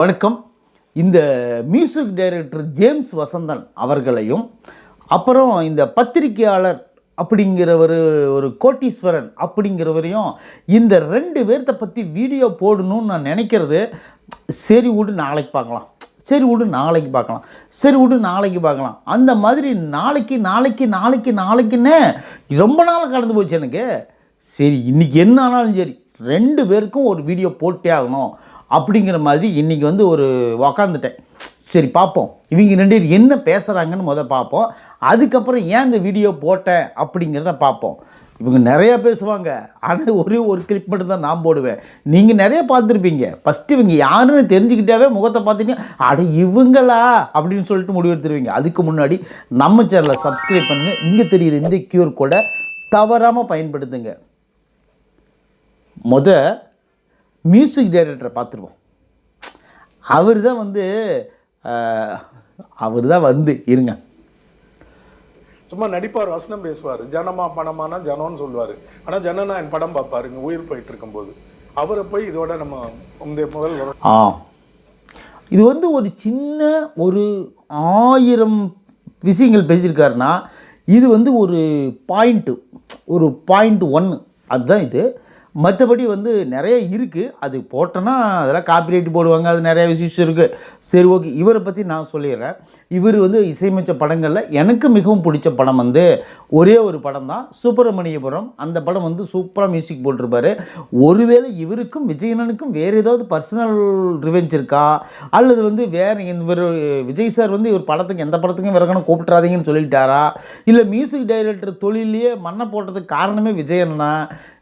வணக்கம். இந்த music director James Vasanthan அவர்களையும் அப்புறம் இந்த பத்திரிகையாளர் அப்படிங்கிறவர் ஒரு கோட்டீஸ்வரன் அப்படிங்கிறவரையும் இந்த ரெண்டு பேர்த்த பற்றி வீடியோ போடணும்னு நான் நினைக்கிறது. சரி விடு நாளைக்கு பார்க்கலாம், சரி விடு நாளைக்கு பார்க்கலாம், சரி விடு நாளைக்கு பார்க்கலாம், அந்த மாதிரி நாளைக்கு நாளைக்கு நாளைக்கு நாளைக்குன்னு ரொம்ப நாள் கடந்து போச்சு எனக்கு. சரி இன்றைக்கி என்ன ஆனாலும் சரி ரெண்டு பேருக்கும் ஒரு வீடியோ போட்டே ஆகணும் அப்படிங்கிற மாதிரி இன்றைக்கி ஒரு உக்காந்துட்டேன். சரி பார்ப்போம் இவங்க ரெண்டு பேர் என்ன பேசுகிறாங்கன்னு பார்ப்போம். அதுக்கப்புறம் ஏன் இந்த வீடியோ போட்டேன் அப்படிங்கிறத பார்ப்போம். இவங்க நிறையா பேசுவாங்க, ஆனால் ஒரே ஒரு கிளிப் மட்டும் தான் நான் போடுவேன். நீங்கள் நிறைய பார்த்துருப்பீங்க. ஃபஸ்ட்டு இவங்க யாருன்னு தெரிஞ்சுக்கிட்டாவே முகத்தை பார்த்துட்டு அட இவங்களா அப்படின்னு சொல்லிட்டு முடிவெடுத்துருவீங்க. அதுக்கு முன்னாடி நம்ம சேனலை சப்ஸ்கிரைப் பண்ணுங்கள். இங்கே தெரிகிற இந்த கியூஆர் கோடை தவறாமல் பயன்படுத்துங்க. மியூசிக் டைரக்டரை பார்த்துருவோம். அவர் தான் இருங்க சும்மா நடிப்பார், வசனம் பேசுவார், ஜனமா பணமானா ஜனம்னு சொல்லுவார். ஆனால் ஜனனா என் படம் பார்ப்பாருங்க உயிர் போயிட்டு இருக்கும்போது. அவரை போய் இதோட நம்ம முதல் இது ஒரு சின்ன ஒரு 1000 விஷயங்கள் பேசியிருக்காருன்னா இது ஒரு பாயிண்ட் 1 அதுதான் இது. மற்றபடி நிறைய இருக்குது. அது போட்டோன்னா அதெல்லாம் காப்பிரைட் போடுவாங்க, அது நிறைய விஷயம் இருக்குது. சரி ஓகே, இவரை பற்றி நான் சொல்லிடுறேன். இவர் இசையமைச்ச படங்களில் எனக்கு மிகவும் பிடிச்ச படம் ஒரே ஒரு படம் தான், சுப்பிரமணியபுரம். அந்த படம் சூப்பராக மியூசிக் போட்டிருப்பார். ஒருவேளை இவருக்கும் விஜயனனுக்கும் வேறு ஏதாவது பர்சனல் ரிவெஞ்ச் இருக்கா, அல்லது வேறு இவர் விஜய் சார் இவர் படத்துக்கு எந்த படத்துக்கும் விறகணும் கூப்பிட்றாதீங்கன்னு சொல்லிட்டாரா, இல்லை மியூசிக் டைரக்டர் தொழிலையே மண்ணை போட்டதுக்கு காரணமே விஜயனா,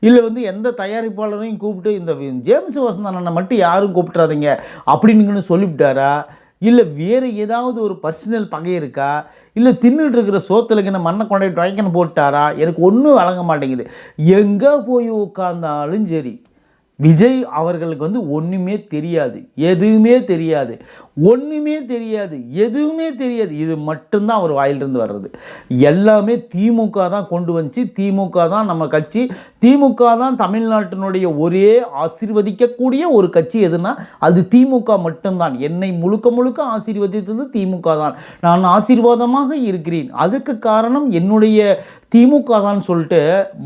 இல்லை எந்த தயாரிப்பாளரையும் கூப்பிட்டு இந்த ஜேம்ஸ் வசந்தனை மட்டும் யாரும் கூப்பிட்றாதீங்க அப்படின்னு சொல்லிவிட்டாரா, இல்லை வேறு ஏதாவது ஒரு பர்சனல் பகை இருக்கா, இல்லை தின்னுட்டு இருக்கிற சோத்துலக்கு என்ன மண்ணை கொண்டாடி டொய்க்கன்னு போட்டாரா, எனக்கு ஒன்றும் வழங்க மாட்டேங்குது. எங்கே போய் உட்கார்ந்தாலும் சரி விஜய் அவர்களுக்கு ஒன்றுமே தெரியாது, எதுவுமே தெரியாது, ஒன்றுமே தெரியாது, எதுவுமே தெரியாது. இது மட்டும்தான் அவர் வாயிலிருந்து வர்றது. எல்லாமே திமுக தான் கொண்டு வந்துச்சு, திமுக தான் நம்ம கட்சி, திமுக தான் தமிழ்நாட்டினுடைய ஒரே ஆசீர்வதிக்கக்கூடிய ஒரு கட்சி எதுனா அது திமுக மட்டும்தான். என்னை முழுக்க முழுக்க ஆசீர்வதித்தது திமுக தான். நான் ஆசீர்வாதமாக இருக்கிறேன், அதுக்கு காரணம் என்னுடைய திமுக தான் சொல்லிட்டு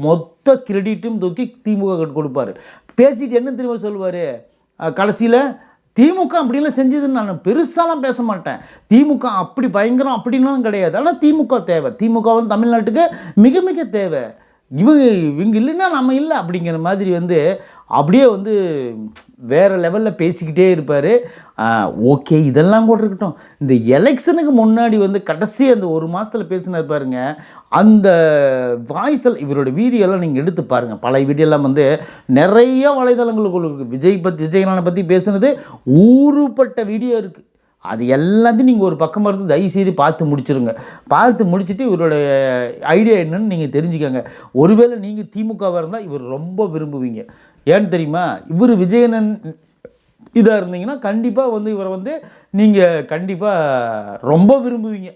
மொத்த கிரெடிட்டும் தூக்கி திமுக கொடுப்பார். பேசிட்டு என்ன தெரியுமா சொல்லுவார் கடைசியில், திமுக அப்படிலாம் செஞ்சதுன்னு நான் பெருசாலாம் பேச மாட்டேன், திமுக அப்படி பயங்கரம் அப்படின்லாம் கிடையாது, ஆனால் திமுக தேவை, திமுக தமிழ்நாட்டுக்கு மிக மிக தேவை, இவங்க இல்லைன்னா நம்ம இல்லை அப்படிங்கிற மாதிரி அப்படியே வேறு லெவலில் பேசிக்கிட்டே இருப்பார். ஓகே இதெல்லாம் கூட இருக்கட்டும். இந்த எலெக்ஷனுக்கு முன்னாடி கடைசி அந்த ஒரு மாதத்தில் பேசினார் பாருங்க, அந்த வாய்ஸில் இவரோட வீடியோலாம் நீங்கள் எடுத்து பாருங்கள். பழைய வீடியோலாம் நிறைய வலைதளங்களுக்கு இருக்குது. விஜயகானை பற்றி பேசுனது ஊறுப்பட்ட வீடியோ இருக்குது. அது எல்லாத்தையும் நீங்கள் ஒரு பக்கமாக இருந்து தயவுசெய்து பார்த்து முடிச்சுருங்க. பார்த்து முடிச்சுட்டு இவருடைய ஐடியா என்னன்னு நீங்கள் தெரிஞ்சுக்கோங்க. ஒருவேளை நீங்கள் திமுகவாக இருந்தால் இவர் ரொம்ப விரும்புவீங்க. ஏன்னு தெரியுமா, இவர் விஜயனன் இதாக இருந்தீங்கன்னா கண்டிப்பாக இவரை நீங்கள் கண்டிப்பாக ரொம்ப விரும்புவீங்க.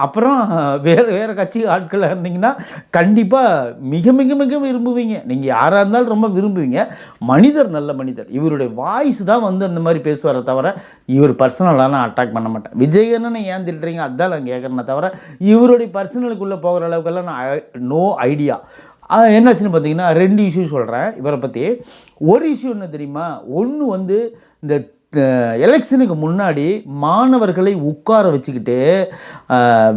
அப்புறம் வேறு கட்சி ஆட்களாக இருந்தீங்கன்னா கண்டிப்பாக மிக மிக மிக விரும்புவீங்க. நீங்கள் யாராக இருந்தாலும் ரொம்ப விரும்புவீங்க. மனிதர் நல்ல மனிதர். இவருடைய வாய்ஸ் தான் அந்த மாதிரி பேசுவாரை தவிர இவர் பர்சனலான அட்டாக் பண்ண மாட்டேன். விஜயன்னு ஏன் திட்டுறீங்க அதுதான் நான் கேட்குறேன்னே தவிர இவருடைய பர்சனலுக்குள்ளே போகிற அளவுக்கெல்லாம் நான் நோ ஐடியா. என்னாச்சுன்னு பார்த்தீங்கன்னா 2 இஷ்யூ சொல்கிறேன் இவரை பற்றி. ஒரு இஷ்யூ என்ன தெரியுமா, ஒன்று இந்த எலெக்ஷனுக்கு முன்னாடி மாணவர்களை உட்கார வச்சுக்கிட்டு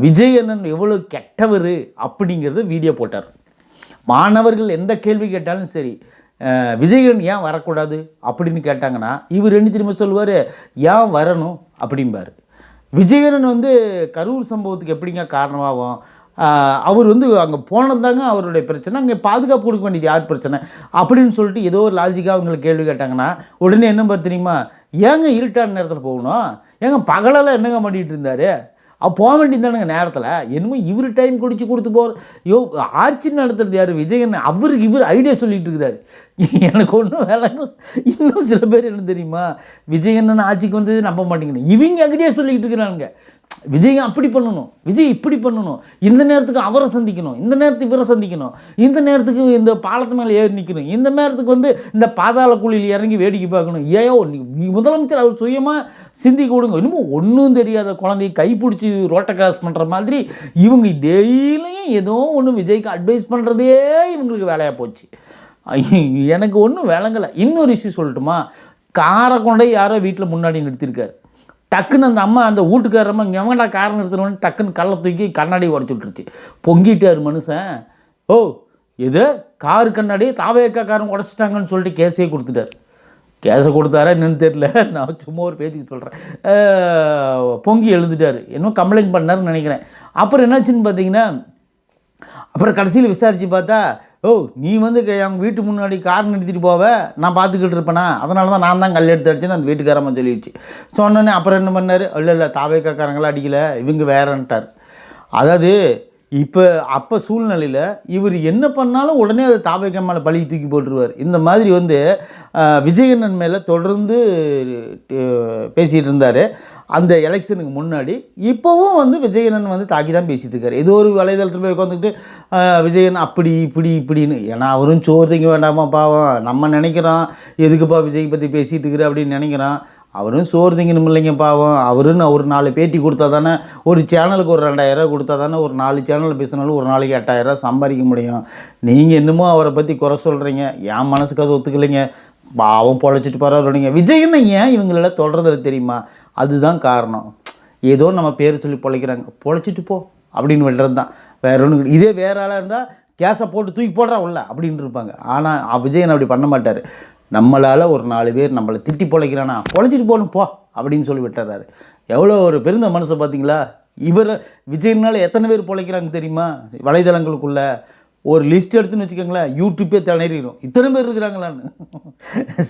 விஜயண்ணன் எவ்வளோ கெட்டவர் அப்படிங்கிறது வீடியோ போட்டார். மாணவர்கள் எந்த கேள்வி கேட்டாலும் சரி விஜயன் ஏன் வரக்கூடாது அப்படின்னு கேட்டாங்கன்னா இவர் என்ன திரும்ப சொல்லுவார், ஏன் வரணும் அப்படிம்பார். விஜயன் கரூர் சம்பவத்துக்கு எப்படிங்க காரணமாகும், அவர் அங்கே போனதாங்க அவருடைய பிரச்சனை, அங்கே பாதுகாப்பு கொடுக்க வேண்டியது யார் பிரச்சனை அப்படின்னு சொல்லிட்டு ஏதோ ஒரு லாஜிக்காக அவங்களுக்கு கேள்வி கேட்டாங்கன்னா உடனே என்ன தெரியுமா, ஏங்க இருட்டான நேரத்தில் போகணும், ஏங்க பகலெல்லாம் என்னங்க பண்ணிகிட்டு இருந்தார், போக வேண்டியதானுங்க நேரத்தில், என்னமோ இவர் டைம் கொடுத்து போகிற ஆட்சி நடத்துறது யார் விஜயன், இவர் ஐடியா சொல்லிகிட்டு இருக்கிறாரு. எனக்கு ஒன்றும் வேலை. இன்னும் சில பேர் என்ன தெரியுமா, விஜயன் ஆட்சிக்கு வந்தது நம்ப மாட்டேங்கன்னு இவங்க ஐடியா சொல்லிக்கிட்டு இருக்கிறானுங்க. விஜய் அப்படி பண்ணணும், விஜய் இப்படி பண்ணணும், இந்த நேரத்துக்கு அவரை சந்திக்கணும், இந்த நேரத்துக்கு இவரை சந்திக்கணும், இந்த நேரத்துக்கு இந்த பாலத்து மேலே ஏறி நிற்கணும், இந்த நேரத்துக்கு வந்து இந்த பாதாள குழியில் இறங்கி வேடிக்கை பார்க்கணும். ஏயோ முதலமைச்சர் அவர் சுயமாக சிந்திக்க விடுங்க. இன்னமும் ஒன்றும் தெரியாத குழந்தைய கைப்பிடிச்சி ரோட்டை கிராஸ் பண்ணுற மாதிரி இவங்க டெய்லியும் ஏதோ ஒன்று விஜய்க்கு அட்வைஸ் பண்ணுறதே இவங்களுக்கு வேலையாக போச்சு. எனக்கு ஒன்றும் விளங்கலை. இன்னொரு விஷயம் சொல்லட்டுமா, காரை கொண்டே யாரோ வீட்டில் முன்னாடி நிறுத்தியிருக்காரு. டக்குன்னு அந்த அம்மா அந்த வீட்டுக்காரம்மா எவங்கடா காரை நிறுத்தினோன்னு டக்குன்னு கல்லை தூக்கி கண்ணாடி உடச்சி விட்டுருச்சு. பொங்கிட்டார் மனுஷன். ஓ எது காரு கண்ணாடி தாவேக்காரன் உடச்சிட்டாங்கன்னு சொல்லிட்டு கேஸே கொடுத்துட்டார். கேஸை கொடுத்தாரா என்னன்னு தெரியல, நான் சும்மா ஒரு பேச்சுக்கு சொல்கிறேன். பொங்கி எழுந்துட்டார், இன்னும் கம்ப்ளைண்ட் பண்ணாருன்னு நினைக்கிறேன். அப்புறம் என்னாச்சுன்னு பார்த்தீங்கன்னா, அப்புறம் கடைசியில் விசாரித்து பார்த்தா, ஓ நீ வந்து அவங்க வீட்டு முன்னாடி கார் நிறுத்திட்டு போவ, நான் பார்த்துக்கிட்டு இருப்பேனா, அதனால தான் நான் தான் கல் எடுத்து அடிச்சேன்னு அந்த வீட்டுக்காரம்மா சொல்லிடுச்சு. சொன்னோன்னே அப்புறம் என்ன பண்ணார், இல்லை தாவேக்காரங்களாம் அடிக்கலை, இவங்க வேறன்ட்டார். அதாவது அப்போ சூழ்நிலையில் இவர் என்ன பண்ணாலும் உடனே அதை தாவேக்கா மேலே பழி தூக்கி போட்டுருவார். இந்த மாதிரி வந்து விஜயண்ணன் மேலே தொடர்ந்து பேசிகிட்டு இருந்தார் அந்த எலெக்ஷனுக்கு முன்னாடி. இப்போவும் வந்து விஜயண்ணன் வந்து தாக்கி தான் பேசிகிட்டு இருக்காரு. ஏதோ ஒரு வலைதளத்தில் போய் உட்காந்துக்கிட்டு விஜயன் அப்படி இப்படின்னு. ஏன்னா அவரும் சோறு திங்க வேண்டாமா பாவம், நம்ம நினைக்கிறோம் எதுக்குப்பா விஜய் பற்றி பேசிகிட்டு இருக்கிற அப்படின்னு நினைக்கிறான். அவரும் சோறு திங்கணும் இல்லைங்க பாவம். அவருன்னு ஒரு 4 பேட்டி கொடுத்தா தானே, ஒரு சேனலுக்கு ஒரு 2000 கொடுத்தா தானே ஒரு 4 சேனலில் பேசினாலும் ஒரு நாளைக்கு 8000 சம்பாதிக்க முடியும். நீங்கள் இன்னமும் அவரை பற்றி குறை சொல்கிறீங்க, என் மனசுக்கு அது ஒத்துக்கலைங்க. பாவம் பொழைச்சிட்டு பரவாயில்லைங்க. விஜய்ன்னு ஏன் இவங்கள தொடர்றது தெரியுமா? அதுதான் காரணம். ஏதோ நம்ம பேர் சொல்லி பொழைக்கிறாங்க, பொழைச்சிட்டு போ அப்படின்னு விடுறது தான், வேற ஒன்று. இதே வேற ஆளாக இருந்தால் கேஸை போட்டு தூக்கி போடுறா உள்ள அப்படின்னு இருப்பாங்க. ஆனால் விஜயன் அப்படி பண்ண மாட்டார். நம்மளால் ஒரு 4 பேர் நம்மளை திட்டி பொழைக்கிறானா, பொழைச்சிட்டு போகணும் போ அப்படின்னு சொல்லி விட்டுறாரு. எவ்வளோ ஒரு பெருந்த மனசை பார்த்தீங்களா? இவர் விஜயனால எத்தனை பேர் பொழைக்கிறாங்க தெரியுமா? வலைதளங்களுக்குள்ளே ஒரு லிஸ்ட் எடுத்துன்னு வச்சுக்கோங்களேன், யூடியூப்பே திணறிடும், இத்தனை பேர் இருக்கிறாங்களான்னு.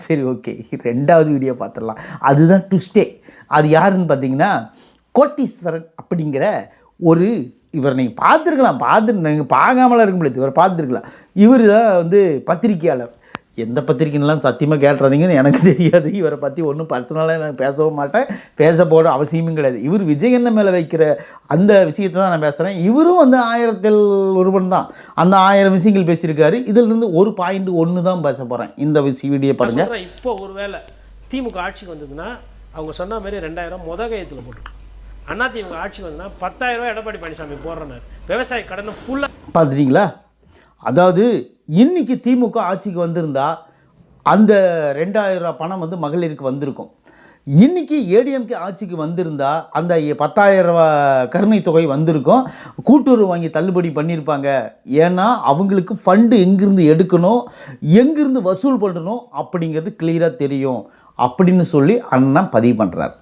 சரி ஓகே, 2வது வீடியோ பார்த்துடலாம். அதுதான் ட்விஸ்டே. அது யாருன்னு பார்த்தீங்கன்னா, கோட்டீஸ்வரன் அப்படிங்கிற ஒரு இவர் நீங்கள் பார்த்துருக்கலாம், நீங்கள் பார்க்காமலாம் இருக்க முடியாது, இவர் பார்த்துருக்கலாம். இவர் தான் வந்து பத்திரிக்கையாளர். எந்த பத்திரிக்கைலாம் சத்தியமாக கேட்டுறீங்கன்னு எனக்கு தெரியாது. இவரை பற்றி ஒன்றும் பர்சனலாக நான் பேசவும் மாட்டேன், பேச போட அவசியமும் கிடையாது. இவர் விஜயண்ண மேலே வைக்கிற அந்த விஷயத்தை தான் நான் பேசுகிறேன். இவரும் வந்து 1000 ஒருவன் தான். அந்த 1000 விஷயங்கள் பேசியிருக்காரு. இதிலிருந்து ஒரு பாயிண்ட் 1 தான் பேச போகிறேன். இந்த வீடியோ பாருங்கள். இப்போ ஒரு வேளை திமுக ஆட்சிக்கு வந்ததுன்னா அவங்க சொன்ன மாதிரி 2000 கையத்தில் போட்டுருக்கோம். அதிமுக ஆட்சிக்கு வந்ததுன்னா 10,000 எடப்பாடி பழனிசாமி போடுறனார். விவசாய கடனை ஃபுல்லாக பார்த்துட்டீங்களா? அதாவது இன்றைக்கி திமுக ஆட்சிக்கு வந்திருந்தா அந்த 2000 பணம் வந்து மகளிருக்கு வந்திருக்கும். இன்றைக்கி ஏடிஎம்கே ஆட்சிக்கு வந்திருந்தா அந்த 10,000 கருணை தொகை வந்திருக்கும். கூட்டுறவு வாங்கி தள்ளுபடி பண்ணியிருப்பாங்க. ஏன்னா அவங்களுக்கு ஃபண்டு எங்கேருந்து எடுக்கணும், எங்கேருந்து வசூல் பண்ணணும் அப்படிங்கிறது கிளியராக தெரியும் அப்படின்னு சொல்லி அண்ணன் பதிவு பண்ணுறார்.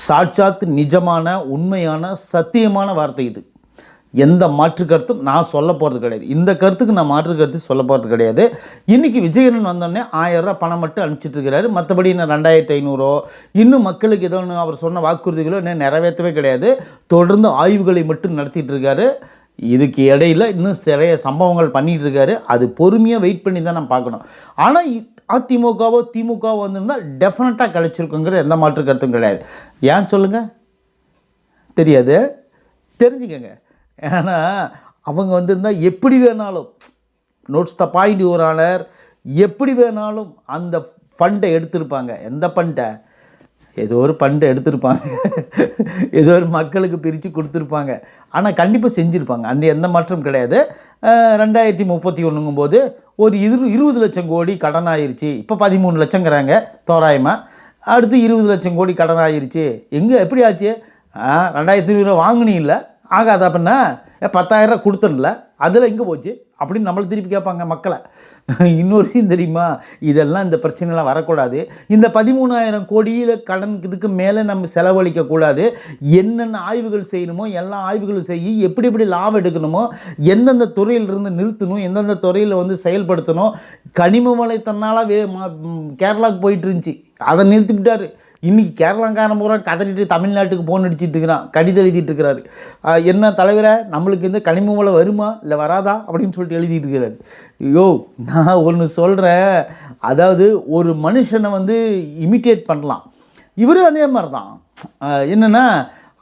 சாட்சாத் நிஜமான உண்மையான சத்தியமான வார்த்தை இது. எந்த மாற்று கருத்தும் நான் சொல்ல போகிறது கிடையாது. இந்த கருத்துக்கு நான் மாற்று கருத்து சொல்ல போகிறது கிடையாது. இன்றைக்கி விஜயண்ணன் வந்தோடனே 1000 பணம் மட்டும் அனுப்பிச்சிட்டு இருக்காரு. மற்றபடி இன்னும் 2500 இன்னும் மக்களுக்கு ஏதோ ஒன்று அவர் சொன்ன வாக்குறுதிகளோ இன்னும் நிறைவேற்றவே கிடையாது. தொடர்ந்து ஆய்வுகளை மட்டும் நடத்திட்டு இருக்காரு. இதுக்கு இடையில் இன்னும் நிறைய சம்பவங்கள் பண்ணிகிட்டு இருக்காரு. அது பொறுமையாக வெயிட் பண்ணி தான் நம்ம பார்க்கணும். ஆனால் அதிமுகவோ திமுகவோ வந்திருந்தால் டெஃபினட்டாக கிடைச்சிருக்குங்கிறது எந்த மாற்று கருத்தும் கிடையாது. ஏன் சொல்லுங்கள்? தெரியாது, தெரிஞ்சுக்கங்க. ஏன்னா அவங்க வந்திருந்தால் எப்படி வேணாலும், notes the point your honour, எப்படி வேணாலும் அந்த ஃபண்டை எடுத்திருப்பாங்க. எந்த ஃபண்டை? ஏதோ ஒரு ஃபண்டை எடுத்திருப்பாங்க, ஏதோ ஒரு மக்களுக்கு பிரித்து கொடுத்துருப்பாங்க. ஆனால் கண்டிப்பாக செஞ்சுருப்பாங்க, அந்த எந்த மாற்றம் கிடையாது. 2031 போது ஒரு 20 லட்சம் கோடி கடன் ஆயிடுச்சு. இப்போ 13 லட்சங்கிறாங்க தோராயமாக. அடுத்து 20 லட்சம் கோடி கடன் ஆயிடுச்சு. எங்கே எப்படி ஆச்சு? 2200 வாங்கினீங்கள ஆகாது அப்படின்னா 10,000 கொடுத்தனில்ல, அதில் எங்கே போச்சு அப்படின்னு நம்மளை திருப்பி கேட்பாங்க மக்களை. இன்னொரு விஷயம் தெரியுமா? இதெல்லாம் இந்த பிரச்சனைலாம் வரக்கூடாது. இந்த 13,000 கோடியில் கடன் இதுக்கு மேலே நம்ம செலவழிக்கக்கூடாது. என்னென்ன ஆய்வுகள் செய்யணுமோ எல்லா ஆய்வுகளும் செய்ய, எப்படி எப்படி லாபம் எடுக்கணுமோ, எந்தெந்த துறையிலிருந்து நிறுத்தணும், எந்தெந்த துறையில் வந்து செயல்படுத்தணும். கனிம வளை தன்னால் கேரளாவுக்கு போயிட்டு இருந்துச்சு, அதை நிறுத்திவிட்டார். இன்றைக்கி கேரளாக்காரன் பூரா கதறிட்டு தமிழ்நாட்டுக்கு போன் அடிச்சிட்டு இருக்கிறான், கடிதம் எழுதிட்டு இருக்கிறாரு. என்ன தலைவரை, நம்மளுக்கு இந்த கனிம வளை வருமா இல்லை வராதா அப்படின்னு சொல்லிட்டு எழுதிட்டு இருக்கிறாரு. ஐயோ, நான் ஒன்று சொல்கிறேன். அதாவது ஒரு மனுஷனை வந்து இமிட்டேட் பண்ணலாம், இவரும் அதே மாதிரி தான். என்னென்னா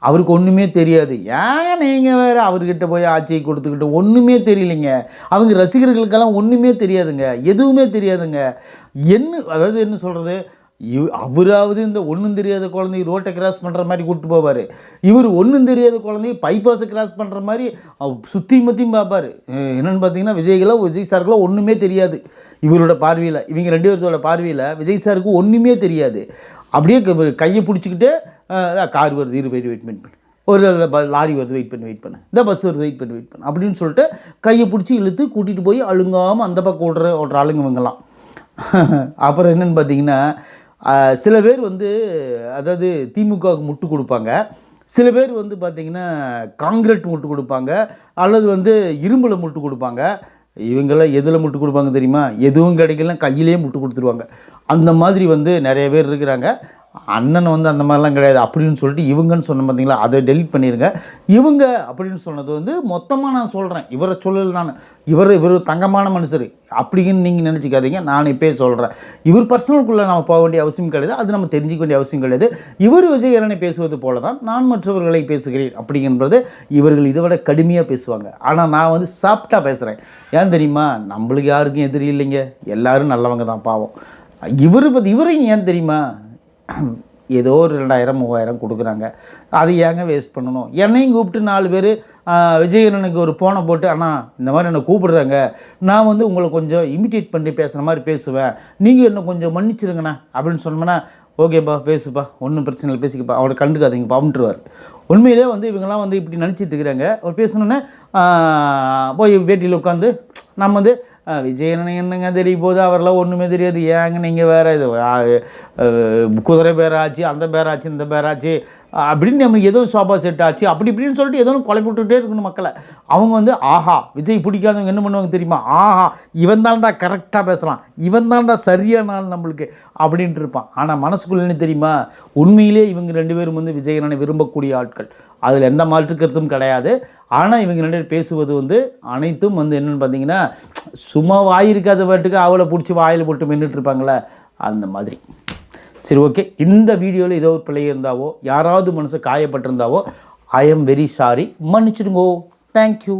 அவருக்கு ஒன்றுமே தெரியாது. ஏன் நீங்கள் வேறு அவர்கிட்ட போய் ஆட்சியை கொடுத்துக்கிட்டு ஒன்றுமே தெரியலைங்க. அவங்க ரசிகர்களுக்கெல்லாம் ஒன்றுமே தெரியாதுங்க, எதுவுமே தெரியாதுங்க. அதாவது என்ன சொல்கிறது, அவராவது இந்த ஒன்றும் தெரியாத குழந்தை ரோட்டை கிராஸ் பண்ணுற மாதிரி கூப்பிட்டு போவார். இவர் ஒன்றும் தெரியாத குழந்தைய பைபாஸை கிராஸ் பண்ணுற மாதிரி சுற்றி மத்தியும் பார்ப்பார். என்னென்னு பார்த்தீங்கன்னா விஜய் சாருக்குலாம் ஒன்றுமே தெரியாது இவரோட பார்வையில். இவங்க 2 பேர்த்தோட பார்வையில் விஜய் சாருக்கு ஒன்றுமே தெரியாது. அப்படியே கையை பிடிச்சிக்கிட்டு கார் வருது, வெயிட் பண்ணு, ஒரு லாரி வருது, வெயிட் பண்ணு, இந்த பஸ் வருது, வெயிட் பண்ணு அப்படின்னு சொல்லிட்டு கையை பிடிச்சி இழுத்து கூட்டிகிட்டு போய் அழுங்காமல் அந்த பக்கம் ஓடுற ஆளுங்க இவங்கெல்லாம். அப்புறம் என்னென்னு பார்த்தீங்கன்னா சில பேர் வந்து அதாவது திமுகவுக்கு முட்டு கொடுப்பாங்க, சில பேர் வந்து பார்த்திங்கன்னா காங்கிரட் முட்டு கொடுப்பாங்க, அல்லது வந்து இரும்பில் முட்டு கொடுப்பாங்க. இவங்கெல்லாம் எதில் முட்டு கொடுப்பாங்க தெரியுமா? எதுவும் கிடைக்கலாம் கையிலே முட்டு கொடுத்துருவாங்க. அந்த மாதிரி வந்து நிறைய பேர் இருக்கிறாங்க. அண்ணன் வந்து அந்த மாதிரிலாம் கிடையாது அப்படின்னு சொல்லிட்டு இவங்கன்னு சொன்ன பார்த்தீங்களா, அதை டெலிட் பண்ணிடுங்க. இவங்க அப்படின்னு சொன்னது வந்து மொத்தமாக நான் சொல்கிறேன், இவரை சொல்லலை நான். இவர் தங்கமான மனுஷர் அப்படின்னு நீங்கள் நினச்சிக்காதீங்க. நான் இப்போயே சொல்கிறேன், இவர் பர்சனலுக்குள்ளே நம்ம போக வேண்டிய அவசியம் கிடையாது, அது நம்ம தெரிஞ்சிக்க வேண்டிய அவசியம் கிடையாது. இவர் விஜயரனை பேசுவது போல தான் நான் மற்றவர்களை பேசுகிறேன் அப்படிங்கிறது. இவர்கள் இதை விட கடுமையாக பேசுவாங்க. ஆனால் நான் வந்து சாஃப்டாக பேசுகிறேன். ஏன் தெரியுமா? நம்மளுக்கு யாருக்கும் எதிரி இல்லைங்க, எல்லோரும் நல்லவங்க தான் பாவம். இவரையும் ஏன் தெரியுமா, ஏதோ ஒரு 2000-3000 கொடுக்குறாங்க, அது ஏங்க வேஸ்ட் பண்ணணும்? என்னையும் கூப்பிட்டு 4 பேர் விஜயனுக்கு ஒரு ஃபோனை போட்டு, அண்ணா இந்த மாதிரி என்னை கூப்பிடுறாங்க, நான் வந்து உங்களை கொஞ்சம் இமிட்டேட் பண்ணி பேசுகிற மாதிரி பேசுவேன், நீங்கள் என்ன கொஞ்சம் மன்னிச்சிருங்கண்ணா அப்படின்னு சொன்னோம்னா, ஓகேப்பா பேசுப்பா, ஒன்றும் பிரச்சனை இல்லை, பேசிக்கப்பா, அவரை கண்டுக்காதீங்க பாவுன்ட்டுருவார். உண்மையிலே வந்து இவங்கெல்லாம் வந்து இப்படி நினச்சிட்டு இருக்கிறாங்க. அவர் பேசணுன்னே போய் வேட்டியில் உட்காந்து நம்ம வந்து விஜயன் என்னங்க தெரிய போது, அவரெல்லாம் ஒன்றுமே தெரியாது, ஏங்க நீங்கள் வேறு இது குதிரை பேராச்சு, அந்த பேராச்சு, இந்த பேராச்சு அப்படின்னு நமக்கு ஏதோ சோபா செட் ஆச்சு அப்படி இப்படின்னு சொல்லிட்டு ஏதோ குழப்பி விட்டுகிட்டே இருக்கணும் மக்களை. அவங்க வந்து ஆஹா விஜய் பிடிக்காதவங்க என்ன பண்ணுவாங்க தெரியுமா? ஆஹா இவன் தான்டா கரெக்டாக பேசலாம், இவன் தான்டா சரியான ஆள் நம்மளுக்கு அப்படின்ட்டு இருப்பான். ஆனால் மனசுக்குள்ள என்ன தெரியுமா, உண்மையிலே இவங்க 2 பேரும் வந்து விஜயனை விரும்பக்கூடிய ஆட்கள், அதில் எந்த மாற்று கருத்தும் கிடையாது. ஆனால் இவங்க 2 பேர் பேசுவது வந்து அனைத்தும் வந்து என்னென்னு பார்த்தீங்கன்னா, சும்மா வாயிருக்காத பாட்டுக்கு அவளை பிடிச்சி வாயில் போட்டு மென்னுட்டு இருப்பாங்களே அந்த மாதிரி. சரி, ஓகே. இந்த வீடியோவில் ஏதோ ஒரு பிள்ளை இருந்தாவோ, யாராவது மனசு காயப்பட்டிருந்தாவோ, ஐ எம் வெரி சாரி, மன்னிச்சிடுங்கோ. தேங்க்யூ.